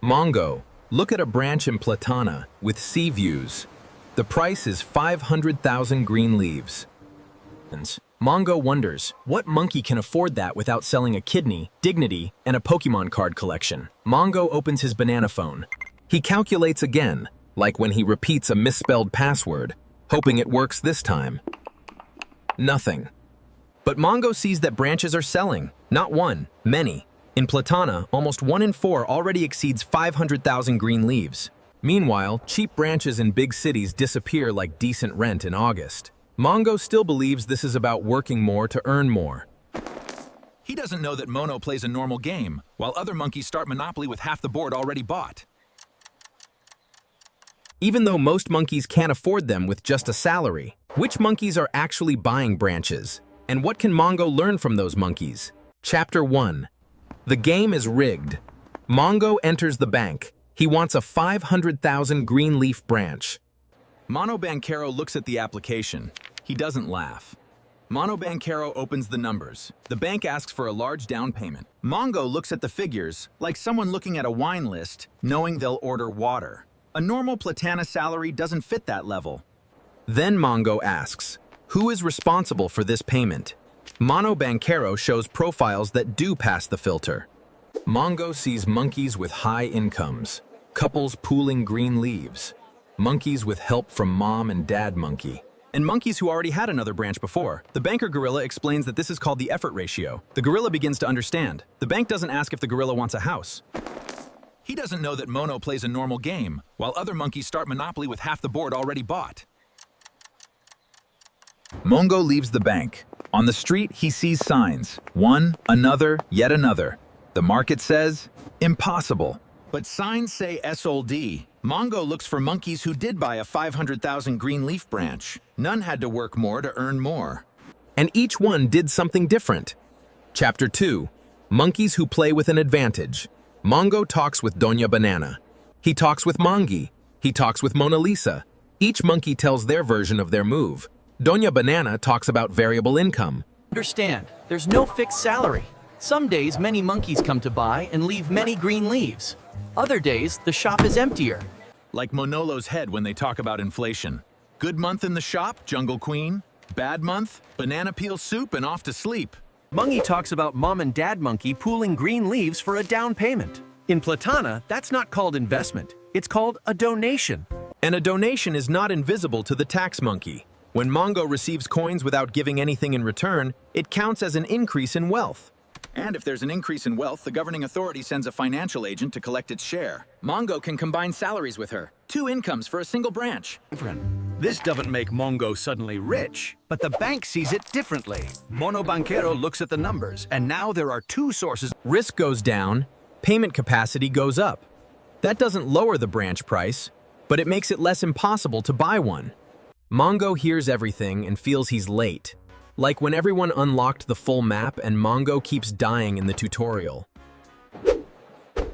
Mongo, look at a branch in Platana with sea views. The price is 500,000 green leaves. Mongo wonders, what monkey can afford that without selling a kidney, dignity, and a Pokemon card collection? Mongo opens his banana phone. He calculates again, like when he repeats a misspelled password, hoping it works this time. Nothing. But Mongo sees that branches are selling, not one, many. In Platana, almost 1 in 4 already exceeds 500,000 green leaves. Meanwhile, cheap branches in big cities disappear like decent rent in August. Mongo still believes this is about working more to earn more. He doesn't know that Mono plays a normal game, while other monkeys start Monopoly with half the board already bought. Even though most monkeys can't afford them with just a salary, which monkeys are actually buying branches? And what can Mongo learn from those monkeys? Chapter 1. The game is rigged. Mongo enters the bank. He wants a 500,000 green leaf branch. Mono Banquero looks at the application. He doesn't laugh. Mono Banquero opens the numbers. The bank asks for a large down payment. Mongo looks at the figures, like someone looking at a wine list, knowing they'll order water. A normal Platana salary doesn't fit that level. Then Mongo asks, who is responsible for this payment? Mono Banquero shows profiles that do pass the filter. Mongo sees monkeys with high incomes, couples pooling green leaves, monkeys with help from mom and dad monkey, and monkeys who already had another branch before. The banker gorilla explains that this is called the effort ratio. The gorilla begins to understand. The bank doesn't ask if the gorilla wants a house. He doesn't know that Mono plays a normal game, while other monkeys start Monopoly with half the board already bought. Mongo leaves the bank. On the street, he sees signs. One, another, yet another. The market says, impossible. But signs say SOLD. Mongo looks for monkeys who did buy a 500,000 green leaf branch. None had to work more to earn more. And each one did something different. Chapter 2. Monkeys who play with an advantage. Mongo talks with Doña Banana. He talks with Mongi. He talks with Mona Lisa. Each monkey tells their version of their move. Doña Banana talks about variable income. Understand, there's no fixed salary. Some days many monkeys come to buy and leave many green leaves. Other days the shop is emptier. Like Monolo's head when they talk about inflation. Good month in the shop, Jungle Queen. Bad month, banana peel soup and off to sleep. Mungie talks about mom and dad monkey pooling green leaves for a down payment. In Platana, that's not called investment. It's called a donation. And a donation is not invisible to the tax monkey. When Mongo receives coins without giving anything in return, it counts as an increase in wealth. And if there's an increase in wealth, the governing authority sends a financial agent to collect its share. Mongo can combine salaries with her. 2 incomes for a single branch. This doesn't make Mongo suddenly rich, but the bank sees it differently. Mono Banquero looks at the numbers, and now there are 2 sources. Risk goes down, payment capacity goes up. That doesn't lower the branch price, but it makes it less impossible to buy one. Mongo hears everything and feels he's late. Like when everyone unlocked the full map and Mongo keeps dying in the tutorial.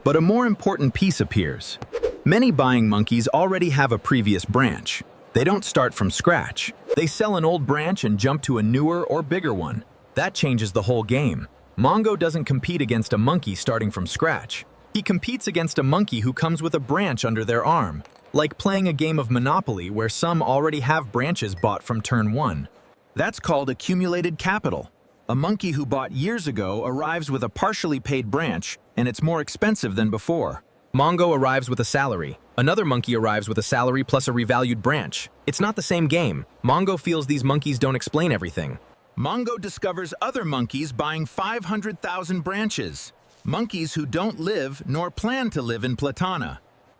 But a more important piece appears. Many buying monkeys already have a previous branch. They don't start from scratch. They sell an old branch and jump to a newer or bigger one. That changes the whole game. Mongo doesn't compete against a monkey starting from scratch. He competes against a monkey who comes with a branch under their arm, like playing a game of Monopoly where some already have branches bought from turn 1. That's called accumulated capital. A monkey who bought years ago arrives with a partially paid branch, and it's more expensive than before. Mongo arrives with a salary. Another monkey arrives with a salary plus a revalued branch. It's not the same game. Mongo feels these monkeys don't explain everything. Mongo discovers other monkeys buying 500,000 branches. Monkeys who don't live nor plan to live in Platana.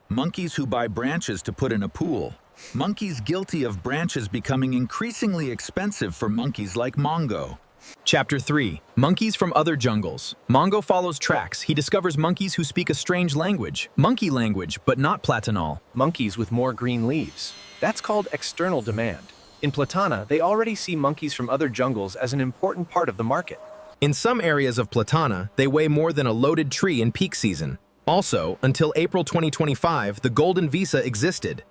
Monkeys who buy branches to put in a pool. Monkeys guilty of branches becoming increasingly expensive for monkeys like Mongo. Chapter 3. Monkeys from other jungles. Mongo follows tracks. He discovers monkeys who speak a strange language. Monkey language, but not Platanol. Monkeys with more green leaves. That's called external demand. In Platana, they already see monkeys from other jungles as an important part of the market. In some areas of Platana, they weigh more than a loaded tree in peak season. Also, until April 2025, the Golden Visa existed.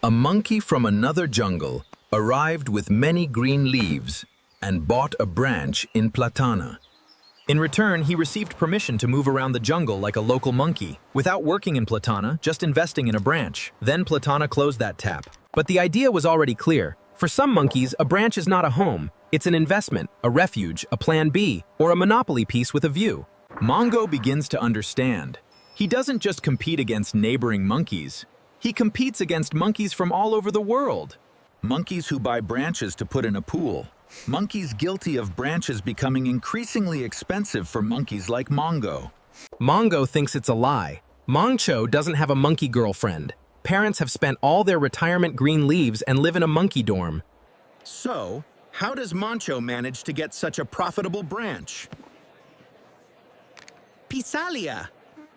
A monkey from another jungle arrived with many green leaves and bought a branch in Platana. In return, he received permission to move around the jungle like a local monkey, without working in Platana, just investing in a branch. Then Platana closed that tap. But the idea was already clear. For some monkeys, a branch is not a home. It's an investment, a refuge, a plan B, or a monopoly piece with a view. Mongo begins to understand. He doesn't just compete against neighboring monkeys. He competes against monkeys from all over the world. Monkeys who buy branches to put in a pool. Monkeys guilty of branches becoming increasingly expensive for monkeys like Mongo. Mongo thinks it's a lie. Mongcho doesn't have a monkey girlfriend. Parents have spent all their retirement green leaves and live in a monkey dorm. So, how does Moncho manage to get such a profitable branch? Pisalia.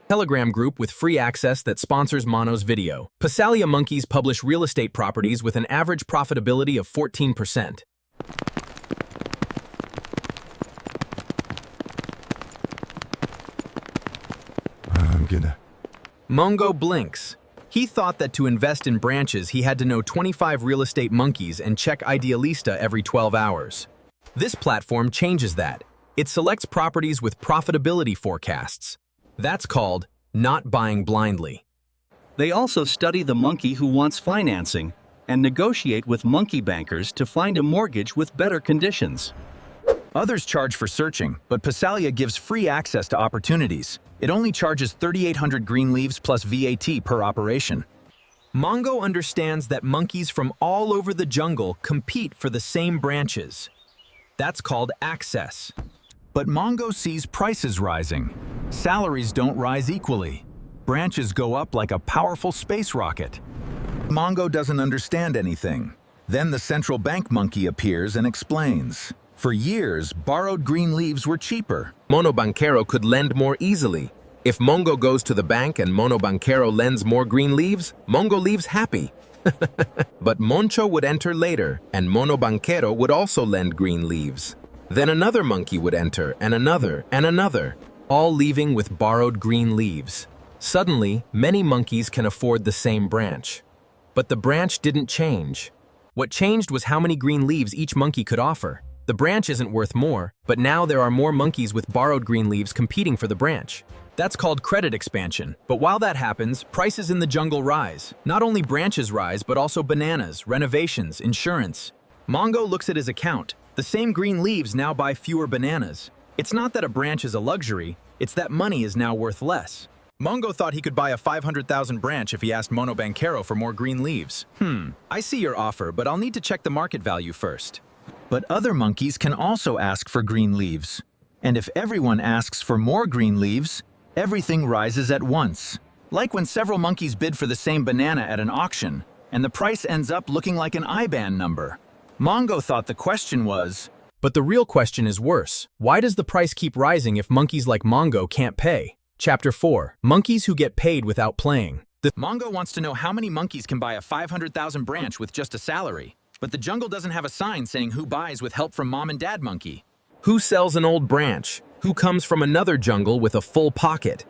Telegram group with free access that sponsors Mono's video. Pisalia monkeys publish real estate properties with an average profitability of 14%. Mongo blinks. He thought that to invest in branches, he had to know 25 real estate monkeys and check Idealista every 12 hours. This platform changes that. It selects properties with profitability forecasts. That's called not buying blindly. They also study the monkey who wants financing and negotiate with monkey bankers to find a mortgage with better conditions. Others charge for searching, but Pisalia gives free access to opportunities. It only charges 3,800 green leaves plus VAT per operation. Mongo understands that monkeys from all over the jungle compete for the same branches. That's called access. But Mongo sees prices rising. Salaries don't rise equally. Branches go up like a powerful space rocket. Mongo doesn't understand anything. Then the central bank monkey appears and explains. For years, borrowed green leaves were cheaper. Mono Banquero could lend more easily. If Mongo goes to the bank and Mono Banquero lends more green leaves, Mongo leaves happy. But Moncho would enter later, and Mono Banquero would also lend green leaves. Then another monkey would enter, and another, all leaving with borrowed green leaves. Suddenly, many monkeys can afford the same branch. But the branch didn't change. What changed was how many green leaves each monkey could offer. The branch isn't worth more, but now there are more monkeys with borrowed green leaves competing for the branch. That's called credit expansion. But while that happens, prices in the jungle rise. Not only branches rise, but also bananas, renovations, insurance. Mongo looks at his account. The same green leaves now buy fewer bananas. It's not that a branch is a luxury, it's that money is now worth less. Mongo thought he could buy a 500,000 branch if he asked Mono Banquero for more green leaves. I see your offer, but I'll need to check the market value first. But other monkeys can also ask for green leaves. And if everyone asks for more green leaves, everything rises at once. Like when several monkeys bid for the same banana at an auction, and the price ends up looking like an IBAN number. Mongo thought the question was, but the real question is worse. Why does the price keep rising if monkeys like Mongo can't pay? Chapter 4. Monkeys who get paid without playing. Mongo wants to know how many monkeys can buy a 500,000 branch with just a salary. But the jungle doesn't have a sign saying who buys with help from mom and dad monkey. Who sells an old branch? Who comes from another jungle with a full pocket?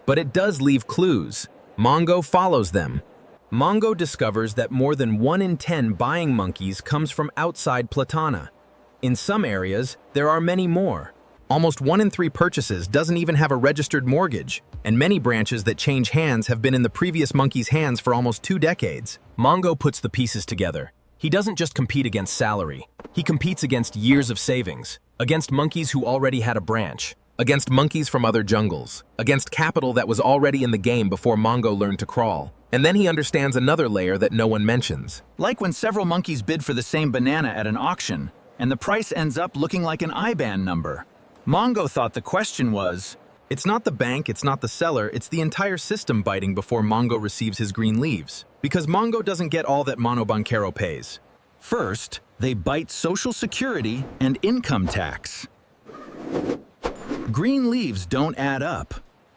But it does leave clues. Mongo follows them. Mongo discovers that more than 1 in 10 buying monkeys comes from outside Platana. In some areas, there are many more. Almost 1 in 3 purchases doesn't even have a registered mortgage, and many branches that change hands have been in the previous monkey's hands for almost 2 decades. Mongo puts the pieces together. He doesn't just compete against salary. He competes against years of savings, against monkeys who already had a branch, against monkeys from other jungles, against capital that was already in the game before Mongo learned to crawl. And then he understands another layer that no one mentions. Like when several monkeys bid for the same banana at an auction, and the price ends up looking like an IBAN number. Mongo thought the question was, it's not the bank, it's not the seller, it's the entire system biting before Mongo receives his green leaves. Because Mongo doesn't get all that Mono Banquero pays. First, they bite Social Security and income tax. Green leaves don't add up.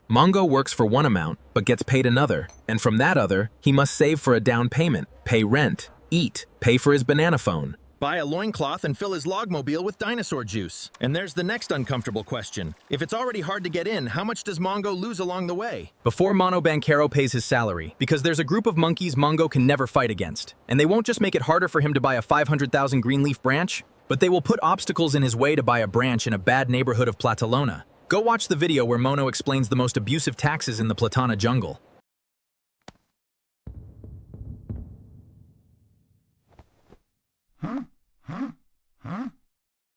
Mongo works for one amount, but gets paid another. And from that other, he must save for a down payment, pay rent, eat, pay for his banana phone. Buy a loincloth and fill his logmobile with dinosaur juice. And there's the next uncomfortable question. If it's already hard to get in, how much does Mongo lose along the way? Before Mono Banquero pays his salary, because there's a group of monkeys Mongo can never fight against. And they won't just make it harder for him to buy a 500,000 green leaf branch, but they will put obstacles in his way to buy a branch in a bad neighborhood of Platalona. Go watch the video where Mono explains the most abusive taxes in the Platana jungle. Huh?